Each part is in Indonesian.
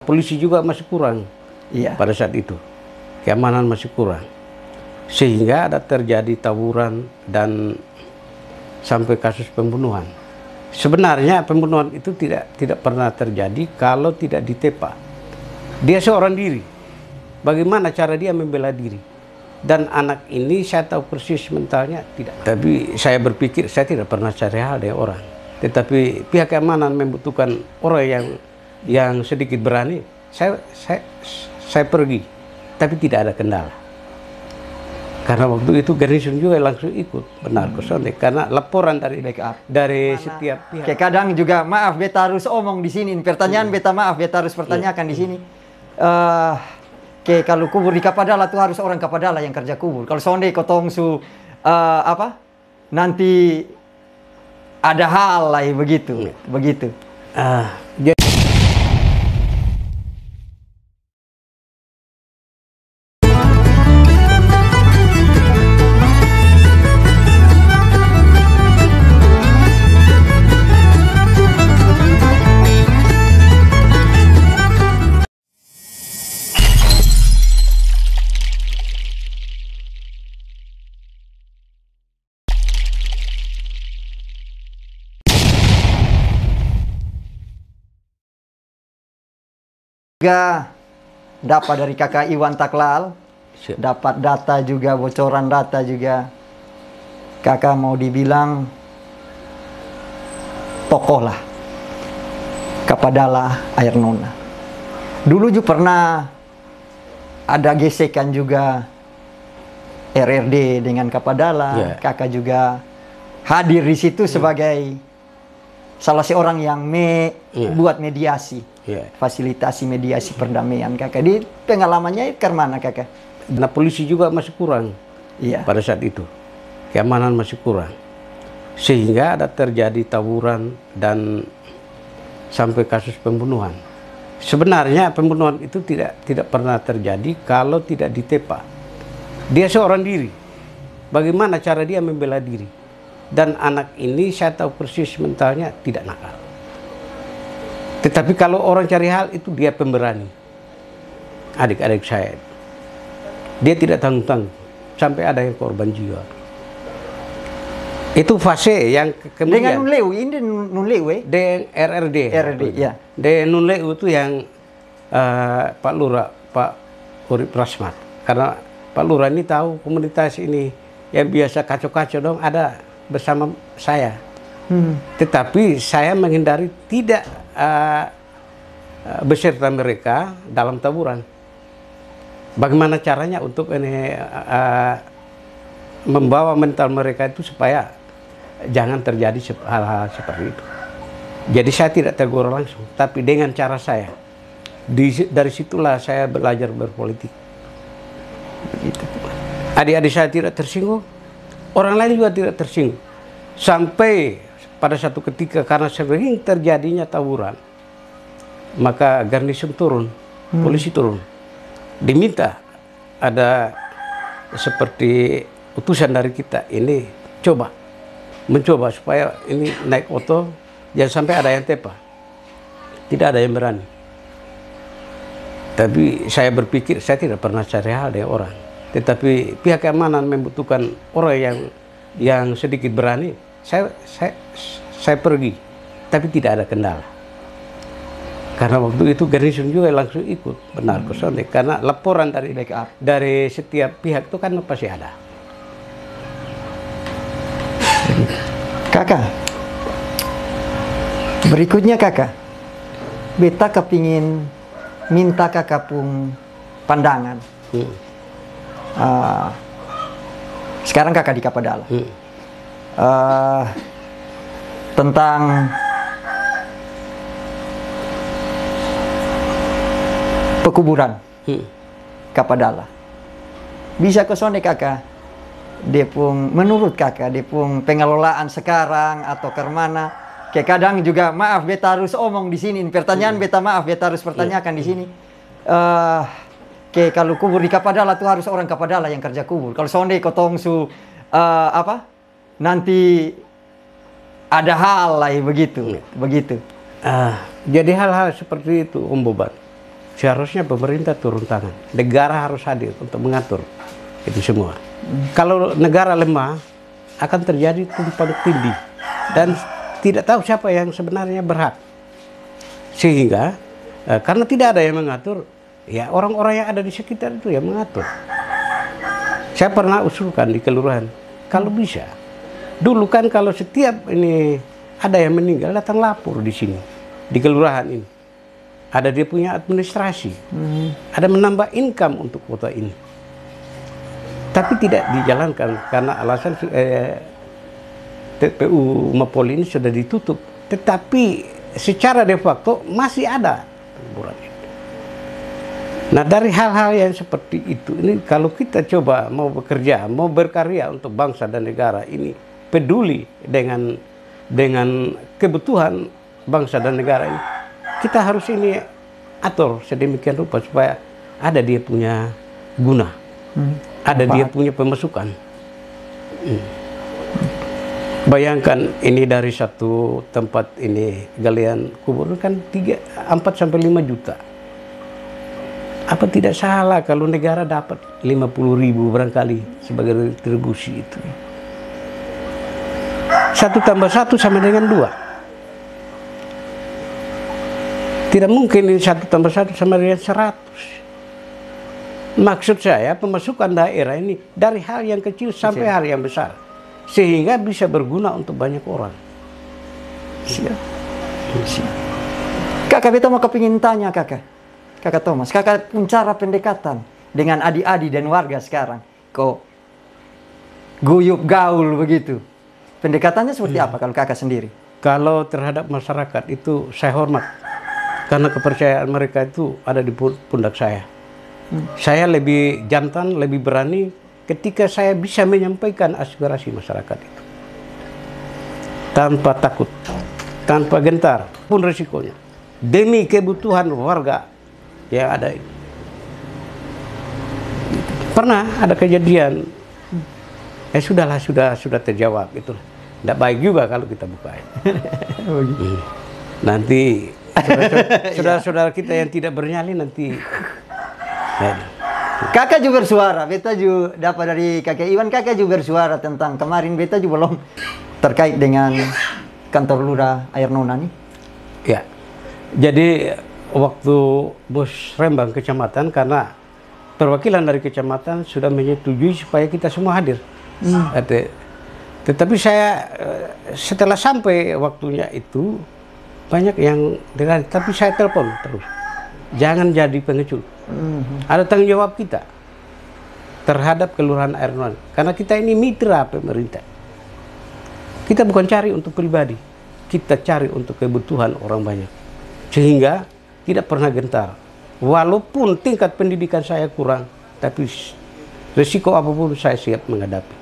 Polisi juga masih kurang pada saat itu, keamanan masih kurang, sehingga ada terjadi tawuran dan sampai kasus pembunuhan. Sebenarnya pembunuhan itu tidak pernah terjadi kalau tidak ditepa. Dia seorang diri. Bagaimana cara dia membela diri? Dan anak ini saya tahu persis mentalnya tidak. Tapi saya berpikir saya tidak pernah cari hal dari orang. Tetapi pihak keamanan membutuhkan orang yang sedikit berani. Saya pergi, tapi tidak ada kendala. Karena waktu itu Garnison juga langsung ikut benar ke sana karena laporan dari setiap pihak. Kayak kadang juga maaf beta harus omong di sini. Pertanyaan beta maaf beta harus pertanyakan di sini. Kayak kalau kubur di Kapadala tuh harus orang Kapadala yang kerja kubur. Kalau sonde kotong su nanti ada hal lah begitu. Juga dapat dari kakak Iwan Taklal, dapat data juga, bocoran data juga. Kakak mau dibilang tokoh lah Kapadala Air Nona. Dulu juga pernah ada gesekan juga RRD dengan Kapadala. Kakak juga hadir di situ sebagai salah seorang yang buat mediasi. Fasilitasi mediasi perdamaian kakak. Di pengalamannya ke mana kakak? Nah, polisi juga masih kurang pada saat itu, keamanan masih kurang, sehingga ada terjadi tawuran dan sampai kasus pembunuhan. Sebenarnya pembunuhan itu tidak pernah terjadi kalau tidak ditepa. Dia seorang diri. Bagaimana cara dia membela diri? Dan anak ini saya tahu persis mentalnya tidak nakal. Tetapi kalau orang cari hal itu dia pemberani. Adik-adik saya. Dia tidak tanggung-tanggung. Sampai ada yang korban jiwa. Itu fase yang kemudian. Dengan Nunleu, ini Nunleu dengan RRD. RRD, ya. Dengan Nunleu itu yang Pak Lurah, Pak Urip Rasmat. Karena Pak Lurah ini tahu komunitas ini yang biasa kacau-kacau dong ada bersama saya. Tetapi saya menghindari tidak beserta mereka dalam tawuran. Bagaimana caranya untuk ini membawa mental mereka itu supaya jangan terjadi hal-hal seperti itu. Jadi saya tidak tegur langsung, tapi dengan cara saya. Dari situlah saya belajar berpolitik. Adik-adik saya tidak tersinggung, orang lain juga tidak tersinggung. Sampai pada satu ketika karena sering terjadinya tawuran, maka Garnison turun, polisi turun, diminta ada seperti utusan dari kita ini mencoba supaya ini naik oto, jangan sampai ada yang tepa, tidak ada yang berani. Tapi saya berpikir saya tidak pernah cari hal dari orang, tetapi pihak keamanan membutuhkan orang yang sedikit berani. Saya pergi, tapi tidak ada kendala. Karena waktu itu Garnison juga langsung ikut benar ke sana karena laporan dari setiap pihak itu kan pasti ada. Kakak, berikutnya kakak, beta kepingin minta kakak pun pandangan. Sekarang kakak di Kapadala. Tentang pekuburan Kapadala. Bisa ke sana kakak? Dia pun menurut kakak, dia pun pengelolaan sekarang atau ke mana? Kayak kadang juga maaf beta harus omong di sini. Pertanyaan beta maaf beta harus pertanyakan di sini. Kayak kalau kubur di Kapadala tuh harus orang Kapadala yang kerja kubur. Kalau sonde kotong su nanti ada hal lah begitu. Jadi hal-hal seperti itu Om Boban seharusnya pemerintah turun tangan. Negara harus hadir untuk mengatur itu semua. Kalau negara lemah, akan terjadi tumpang tindih dan tidak tahu siapa yang sebenarnya berhak. Sehingga karena tidak ada yang mengatur, ya orang-orang yang ada di sekitar itu yang mengatur. Saya pernah usulkan di kelurahan, kalau bisa, dulu kan kalau setiap ini ada yang meninggal, datang lapor di sini, di kelurahan ini. Ada dia punya administrasi, ada menambah income untuk kota ini. Tapi tidak dijalankan karena alasan TPU Mapolri ini sudah ditutup. Tetapi secara de facto masih ada kuburan itu. Nah, dari hal-hal yang seperti itu, ini kalau kita coba mau bekerja, mau berkarya untuk bangsa dan negara ini, peduli dengan kebutuhan bangsa dan negara ini, kita harus ini atur sedemikian rupa supaya ada dia punya guna, ada dia punya pemasukan. Bayangkan ini dari satu tempat ini galian kubur kan 4 sampai 5 juta. Apa tidak salah kalau negara dapat 50.000 barangkali sebagai retribusi itu. 1 tambah 1 sama dengan 2. Tidak mungkin ini 1 tambah 1 sama dengan 100. Maksud saya pemasukan daerah ini dari hal yang kecil sampai hal yang besar. Sehingga bisa berguna untuk banyak orang. Siap. Kakak beta mau kepingin tanya Kakak Thomas, Kakak pun cara pendekatan dengan adik-adik dan warga sekarang, kok guyup gaul begitu. Pendekatannya seperti apa kalau Kakak sendiri? Kalau terhadap masyarakat itu saya hormat. Karena kepercayaan mereka itu ada di pundak saya. Saya lebih jantan, lebih berani ketika saya bisa menyampaikan aspirasi masyarakat itu. Tanpa takut, tanpa gentar pun resikonya. Demi kebutuhan warga yang ada itu. Pernah ada kejadian, sudahlah, sudah terjawab itu. Tidak baik juga kalau kita buka. Nanti saudara-saudara kita yang tidak bernyali nanti. Kakak juga bersuara, beta juga dapat dari Kakak Iwan, Kakak juga bersuara tentang kemarin beta juga belum terkait dengan kantor lurah Air Nona nih. Ya, jadi waktu bos Rembang kecamatan, karena perwakilan dari kecamatan sudah menyetujui supaya kita semua hadir. Tetapi saya setelah sampai waktunya itu banyak yang dengar, tapi saya telepon terus. Jangan jadi pengecut. Ada tanggung jawab kita terhadap kelurahan Air Nona. Karena kita ini mitra pemerintah. Kita bukan cari untuk pribadi. Kita cari untuk kebutuhan orang banyak. Sehingga tidak pernah gentar. Walaupun tingkat pendidikan saya kurang, tapi risiko apapun saya siap menghadapi.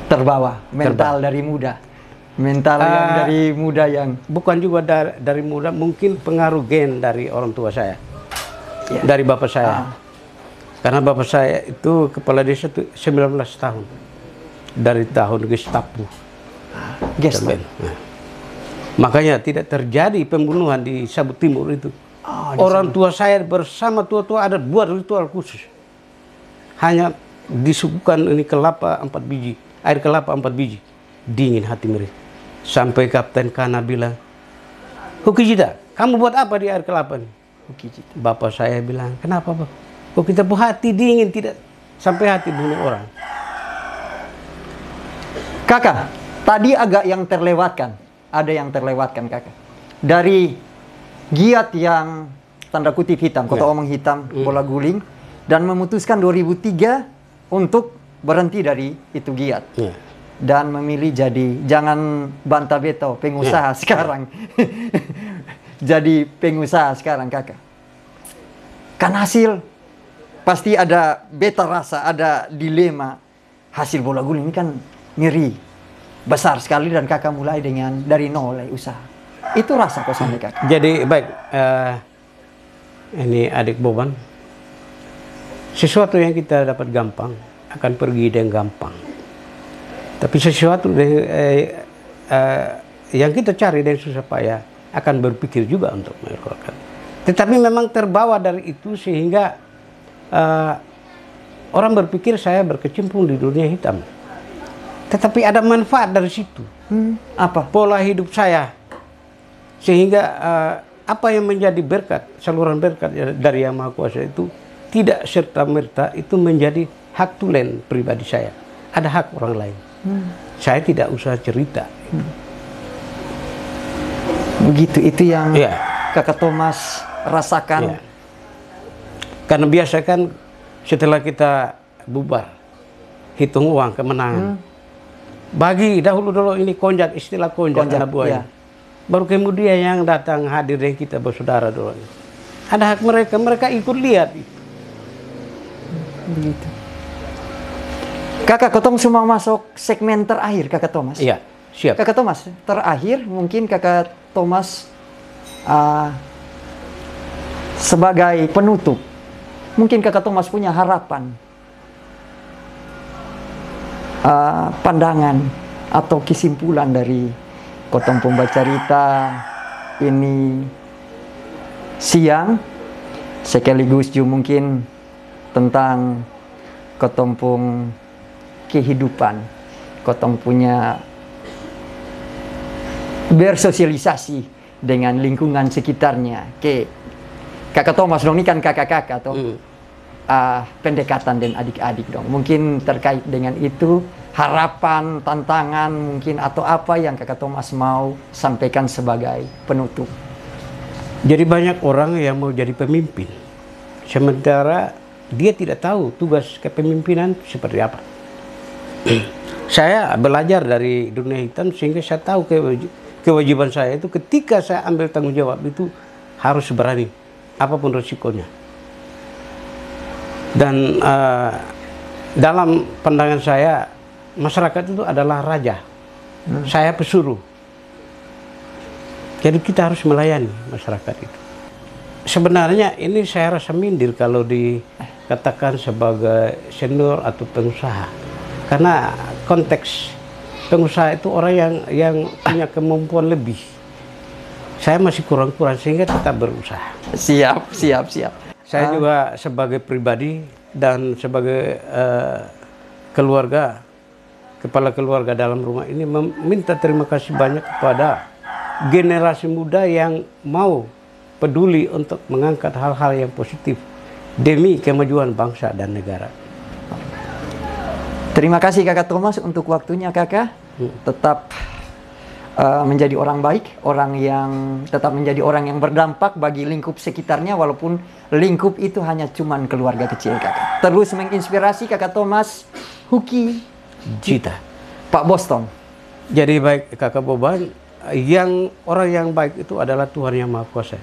Terbawa mental dari muda. Mental yang dari muda yang... Bukan juga dari muda, mungkin pengaruh gen dari orang tua saya. Dari bapak saya. Karena bapak saya itu kepala desa 19 tahun. Dari tahun Gestapo. Gestapo. Makanya tidak terjadi pembunuhan di Sabut Timur itu. Orang tua saya bersama tua-tua ada buat ritual khusus. Hanya disuguhkan ini kelapa 4 biji. Air kelapa 4 biji. Dingin hati mereka. Sampai Kapten Kana bilang, "Hukijita, kamu buat apa di air kelapa ini?" Bapak saya bilang, "Kenapa, Pak? Kok kita buat hati dingin, tidak sampai hati bunuh orang." Kakak, tadi agak yang terlewatkan. Ada yang terlewatkan, Kakak. Dari giat yang tanda kutip hitam, kota omong hitam, bola guling, dan memutuskan 2003 untuk berhenti dari itu giat. Dan memilih jadi, jangan bantah beta, pengusaha sekarang. Jadi pengusaha sekarang, Kakak. Kan hasil pasti ada beta rasa, ada dilema. Hasil bola guling ini kan ngeri, besar sekali, dan Kakak mulai dari nol usaha. Itu rasa kosannya, Kakak. Jadi baik, ini adik Boban. Sesuatu yang kita dapat gampang akan pergi dengan gampang. Tapi sesuatu yang kita cari dari susah payah akan berpikir juga untuk mengeluarkan. Tetapi memang terbawa dari itu sehingga orang berpikir saya berkecimpung di dunia hitam. Tetapi ada manfaat dari situ. Apa? Pola hidup saya. Sehingga apa yang menjadi berkat, saluran berkat dari Yang Maha Kuasa itu tidak serta-merta itu menjadi hak tulen pribadi saya. Ada hak orang lain. Saya tidak usah cerita. Begitu, itu yang Ya. Kakak Thomas rasakan. Ya. Karena biasa kan setelah kita bubar, hitung uang kemenangan. Bagi dahulu ini konjak, istilah konjak anak buahnya. Ya. Baru kemudian yang datang hadir dengan kita bersaudara dulu. Ada hak mereka, mereka ikut lihat. Begitu. Kakak, ketemu semua masuk segmen terakhir, Kakak Thomas. Iya, siap. Kakak Thomas, terakhir mungkin Kakak Thomas sebagai penutup, mungkin Kakak Thomas punya harapan, pandangan atau kesimpulan dari Kotong Pembaca Rita ini siang, sekaligus juga mungkin tentang Kotong pun kehidupan, Kotong punya bersosialisasi dengan lingkungan sekitarnya. Kakak Thomas dong, ini kan kakak-kakak atau pendekatan dan adik-adik dong. Mungkin terkait dengan itu, harapan, tantangan mungkin atau apa yang Kakak Thomas mau sampaikan sebagai penutup. Jadi banyak orang yang mau jadi pemimpin, sementara dia tidak tahu tugas kepemimpinan seperti apa. Saya belajar dari dunia hitam sehingga saya tahu kewajiban saya itu ketika saya ambil tanggung jawab itu harus berani apapun resikonya. Dan dalam pandangan saya masyarakat itu adalah raja. Saya pesuruh. Jadi kita harus melayani masyarakat itu. Sebenarnya ini saya rasa minder kalau dikatakan sebagai senior atau pengusaha. Karena konteks pengusaha itu orang yang punya kemampuan lebih. Saya masih kurang-kurang sehingga tetap berusaha. Siap. Saya juga sebagai pribadi dan sebagai keluarga, kepala keluarga dalam rumah ini meminta terima kasih banyak kepada generasi muda yang mau peduli untuk mengangkat hal-hal yang positif demi kemajuan bangsa dan negara. Terima kasih Kakak Thomas untuk waktunya Kakak. Tetap menjadi orang baik, tetap menjadi orang yang berdampak bagi lingkup sekitarnya, walaupun lingkup itu hanya cuman keluarga kecil Kakak. Terus menginspirasi Kakak Thomas, Huki Cita. Pak Boston. Jadi baik Kakak Boban, orang yang baik itu adalah Tuhan Yang Maha Kuasa.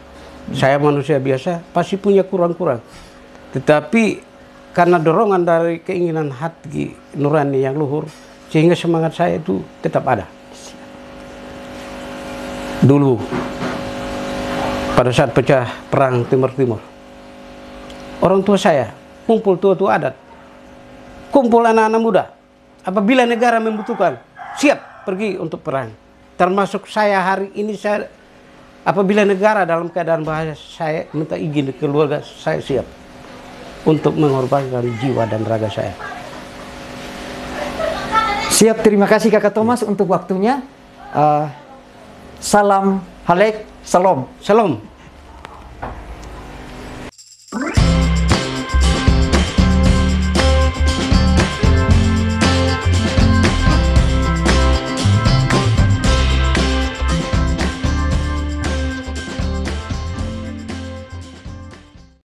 Saya manusia biasa, pasti punya kurang-kurang. Tetapi karena dorongan dari keinginan hati nurani yang luhur, sehingga semangat saya itu tetap ada. Dulu, pada saat pecah perang Timur Timur, orang tua saya kumpul tua-tua adat, kumpul anak-anak muda. Apabila negara membutuhkan, siap pergi untuk perang. Termasuk saya hari ini, apabila negara dalam keadaan bahaya, saya minta izin ke keluarga, saya siap untuk mengorbankan jiwa dan raga saya. Siap, terima kasih Kakak Thomas untuk waktunya. Salam halek, salam. Salam.